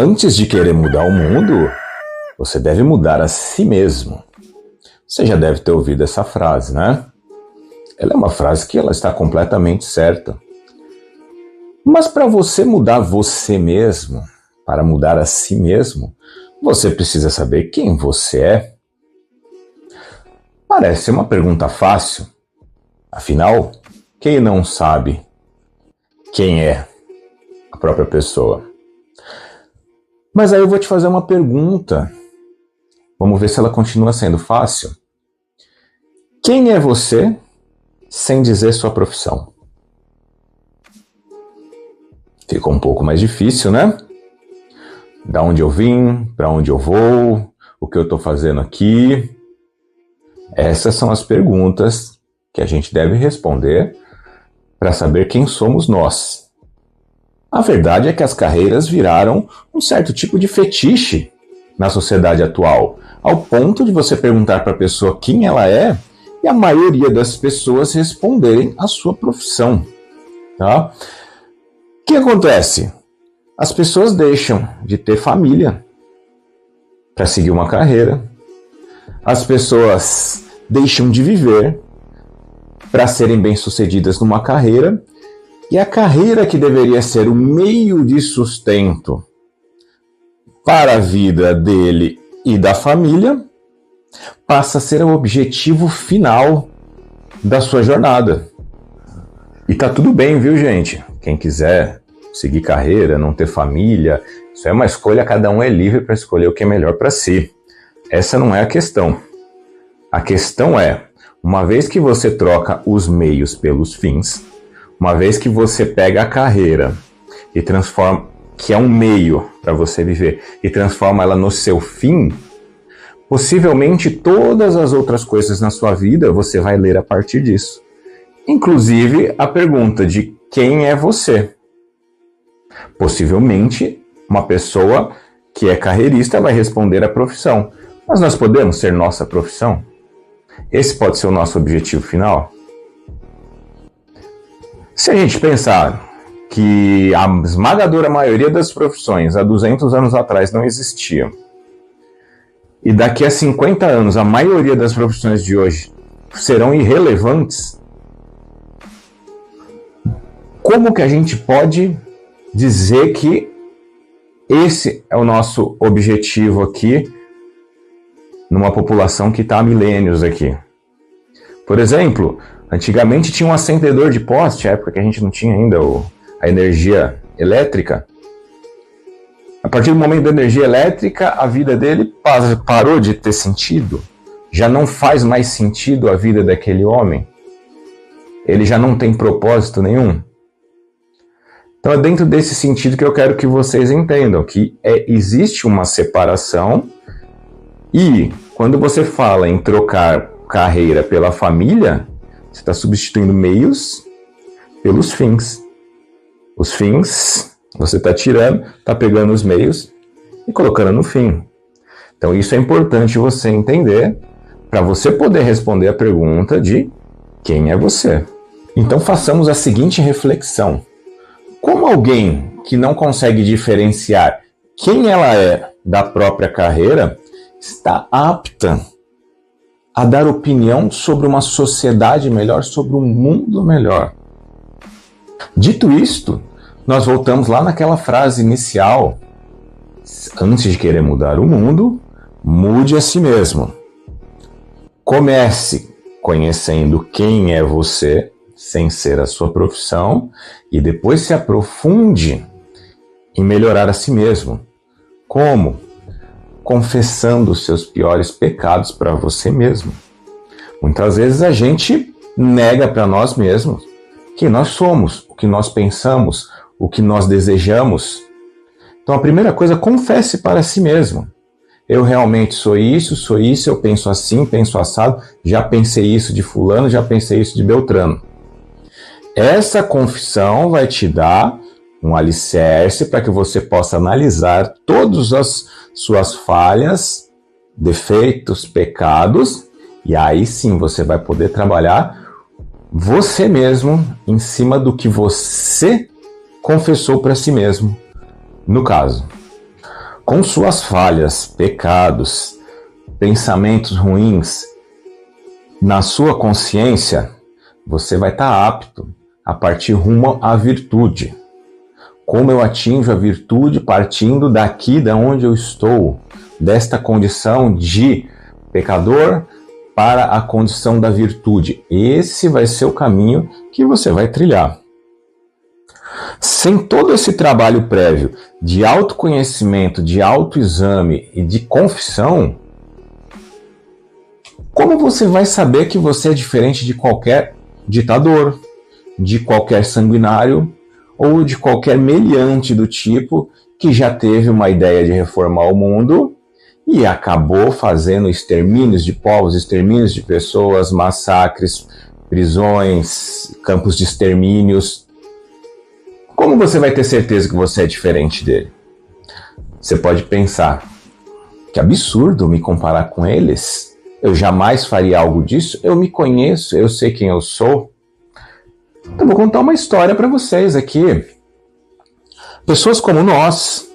Antes de querer mudar o mundo, você deve mudar a si mesmo. Você já deve ter ouvido essa frase, né? Ela é uma frase que ela está completamente certa. Mas para você mudar você mesmo, para mudar a si mesmo, você precisa saber quem você é. Parece uma pergunta fácil. Afinal, quem não sabe quem é a própria pessoa? Mas aí eu vou te fazer uma pergunta. Vamos ver se ela continua sendo fácil. Quem é você sem dizer sua profissão? Ficou um pouco mais difícil, né? Da onde eu vim, para onde eu vou, o que eu estou fazendo aqui. Essas são as perguntas que a gente deve responder para saber quem somos nós. A verdade é que as carreiras viraram um certo tipo de fetiche na sociedade atual, ao ponto de você perguntar para a pessoa quem ela é e a maioria das pessoas responderem a sua profissão. Tá? O que acontece? As pessoas deixam de ter família para seguir uma carreira. As pessoas deixam de viver para serem bem-sucedidas numa carreira. E a carreira que deveria ser o meio de sustento para a vida dele e da família passa a ser o objetivo final da sua jornada. E tá tudo bem, viu, gente? Quem quiser seguir carreira, não ter família, isso é uma escolha, cada um é livre para escolher o que é melhor para si. Essa não é a questão. A questão é, uma vez que você troca os meios pelos fins, uma vez que você pega a carreira e transforma, que é um meio para você viver, e transforma ela no seu fim, possivelmente todas as outras coisas na sua vida você vai ler a partir disso. Inclusive a pergunta de quem é você. Possivelmente uma pessoa que é carreirista vai responder a profissão. Mas nós podemos ser nossa profissão? Esse pode ser o nosso objetivo final? Se a gente pensar que a esmagadora maioria das profissões há 200 anos atrás não existiam, e daqui a 50 anos a maioria das profissões de hoje serão irrelevantes, como que a gente pode dizer que esse é o nosso objetivo aqui numa população que está há milênios aqui? Por exemplo, antigamente tinha um acendedor de poste, na época que a gente não tinha ainda a energia elétrica. A partir do momento da energia elétrica, a vida dele parou de ter sentido. Já não faz mais sentido a vida daquele homem. Ele já não tem propósito nenhum. Então é dentro desse sentido que eu quero que vocês entendam que existe uma separação e quando você fala em trocar carreira pela família, você está substituindo meios pelos fins. Os fins você está tirando, está pegando os meios e colocando no fim. Então isso é importante você entender para você poder responder a pergunta de quem é você. Então façamos a seguinte reflexão. Como alguém que não consegue diferenciar quem ela é da própria carreira está apta a dar opinião sobre uma sociedade melhor, sobre um mundo melhor? Dito isto, nós voltamos lá naquela frase inicial. Antes de querer mudar o mundo, mude a si mesmo. Comece conhecendo quem é você, sem ser a sua profissão, e depois se aprofunde em melhorar a si mesmo. Como? Confessando os seus piores pecados para você mesmo. Muitas vezes a gente nega para nós mesmos quem nós somos, o que nós pensamos, o que nós desejamos. Então a primeira coisa, confesse para si mesmo. Eu realmente sou isso, eu penso assim, penso assado, já pensei isso de fulano, já pensei isso de Beltrano. Essa confissão vai te dar um alicerce para que você possa analisar todas as suas falhas, defeitos, pecados, e aí sim você vai poder trabalhar você mesmo em cima do que você confessou para si mesmo, no caso. com suas falhas, pecados, pensamentos ruins na sua consciência, você vai estar apto a partir rumo à virtude. Como eu atinjo a virtude partindo daqui da onde eu estou, desta condição de pecador para a condição da virtude. Esse vai ser o caminho que você vai trilhar. Sem todo esse trabalho prévio de autoconhecimento, de autoexame e de confissão, como você vai saber que você é diferente de qualquer ditador, de qualquer sanguinário ou de qualquer meliante do tipo que já teve uma ideia de reformar o mundo e acabou fazendo extermínios de povos, extermínios de pessoas, massacres, prisões, campos de extermínios? Como você vai ter certeza que você é diferente dele? Você pode pensar, que absurdo me comparar com eles. Eu jamais faria algo disso. Eu me conheço, eu sei quem eu sou. Então vou contar uma história para vocês aqui. Pessoas como nós,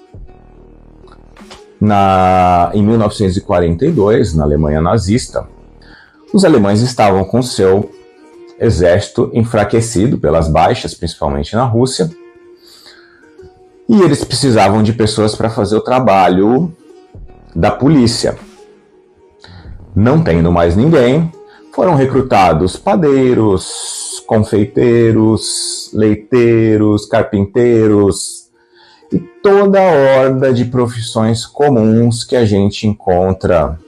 em 1942, na Alemanha nazista, os alemães estavam com seu exército enfraquecido pelas baixas, principalmente na Rússia, e eles precisavam de pessoas para fazer o trabalho da polícia. Não tendo mais ninguém, foram recrutados padeiros, confeiteiros, leiteiros, carpinteiros e toda a horda de profissões comuns que a gente encontra.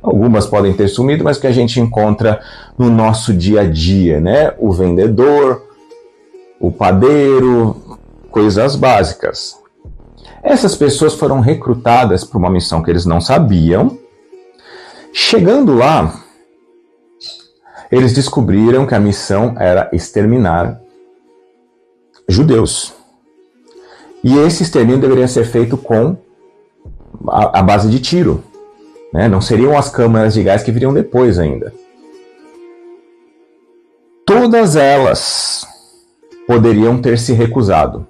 Algumas podem ter sumido, mas que a gente encontra no nosso dia a dia, né? O vendedor, o padeiro, coisas básicas. Essas pessoas foram recrutadas para uma missão que eles não sabiam. Chegando lá, eles descobriram que a missão era exterminar judeus. E esse extermínio deveria ser feito com a base de tiro, né? Não seriam as câmaras de gás que viriam depois ainda. Todas elas poderiam ter se recusado.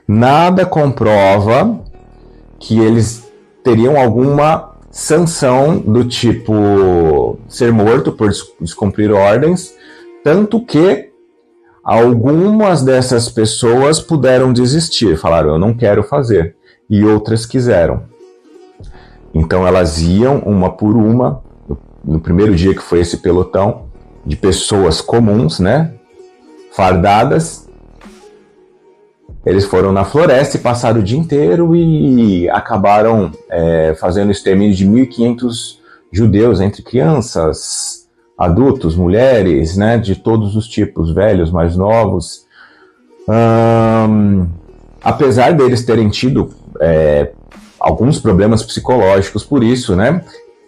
Nada comprova que eles teriam alguma sanção do tipo ser morto por descumprir ordens, tanto que algumas dessas pessoas puderam desistir, falaram, eu não quero fazer, e outras quiseram. Então elas iam uma por uma, no primeiro dia que foi esse pelotão de pessoas comuns, né, fardadas, eles foram na floresta e passaram o dia inteiro e acabaram fazendo extermínio de 1.500 judeus, entre crianças, adultos, mulheres, né, de todos os tipos, velhos, mais novos. Apesar deles terem tido alguns problemas psicológicos por isso, né,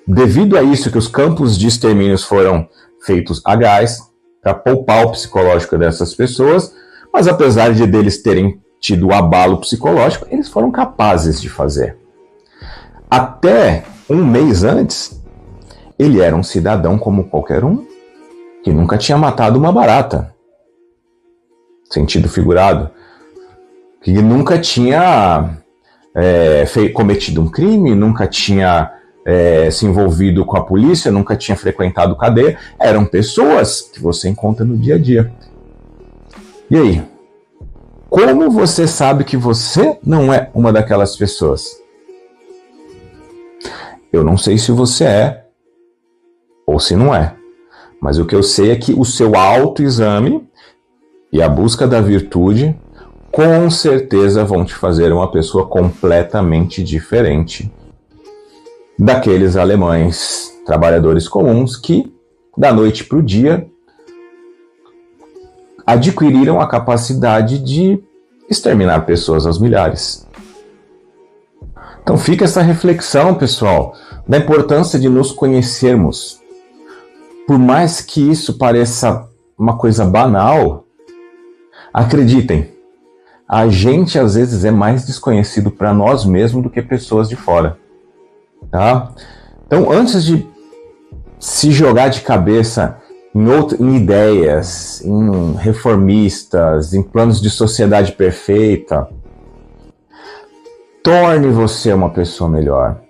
devido a isso que os campos de extermínios foram feitos a gás, para poupar o psicológico dessas pessoas, mas apesar de deles terem tido o abalo psicológico, eles foram capazes de fazer. Até um mês antes, ele era um cidadão como qualquer um, que nunca tinha matado uma barata. Sentido figurado. Que nunca tinha cometido um crime, nunca tinha se envolvido com a polícia, nunca tinha frequentado cadeia. Eram pessoas que você encontra no dia a dia. E aí? Como você sabe que você não é uma daquelas pessoas? Eu não sei se você é ou se não é. Mas o que eu sei é que o seu autoexame e a busca da virtude com certeza vão te fazer uma pessoa completamente diferente daqueles alemães trabalhadores comuns que, da noite para o dia, adquiriram a capacidade de exterminar pessoas aos milhares. Então fica essa reflexão, pessoal, da importância de nos conhecermos. Por mais que isso pareça uma coisa banal, acreditem, a gente às vezes é mais desconhecido para nós mesmos do que pessoas de fora. Tá? Então, antes de se jogar de cabeça em ideias, em reformistas, em planos de sociedade perfeita, torne você uma pessoa melhor.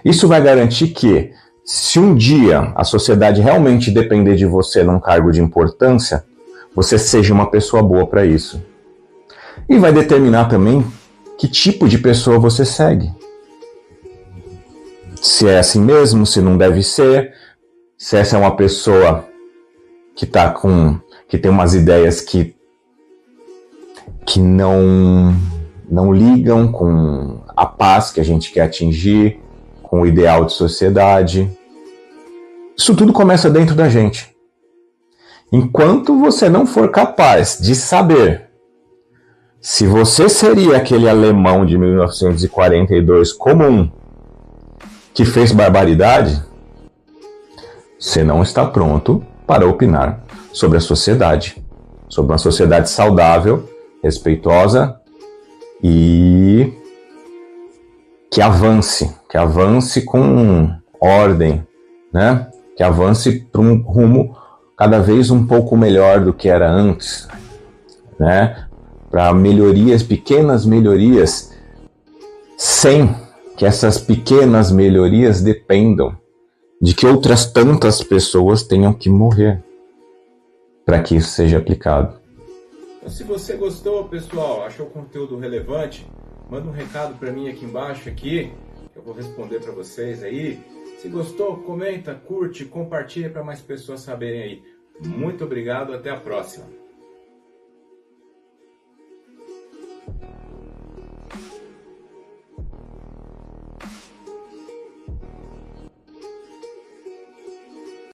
Isso vai garantir que, se um dia a sociedade realmente depender de você num cargo de importância, você seja uma pessoa boa para isso. E vai determinar também que tipo de pessoa você segue. Se é assim mesmo, se não deve ser, se essa é uma pessoa que tem umas ideias que não ligam com a paz que a gente quer atingir, com o ideal de sociedade. Isso tudo começa dentro da gente. Enquanto você não for capaz de saber se você seria aquele alemão de 1942 comum que fez barbaridade, você não está pronto para opinar sobre a sociedade, sobre uma sociedade saudável, respeitosa e que avance com ordem, né? Que avance para um rumo cada vez um pouco melhor do que era antes, né? Para melhorias, pequenas melhorias, sem que essas pequenas melhorias dependam de que outras tantas pessoas tenham que morrer para que isso seja aplicado. Então, se você gostou, pessoal, achou o conteúdo relevante, manda um recado para mim aqui embaixo, eu vou responder para vocês aí. Se gostou, comenta, curte, compartilha para mais pessoas saberem aí. Muito obrigado, até a próxima.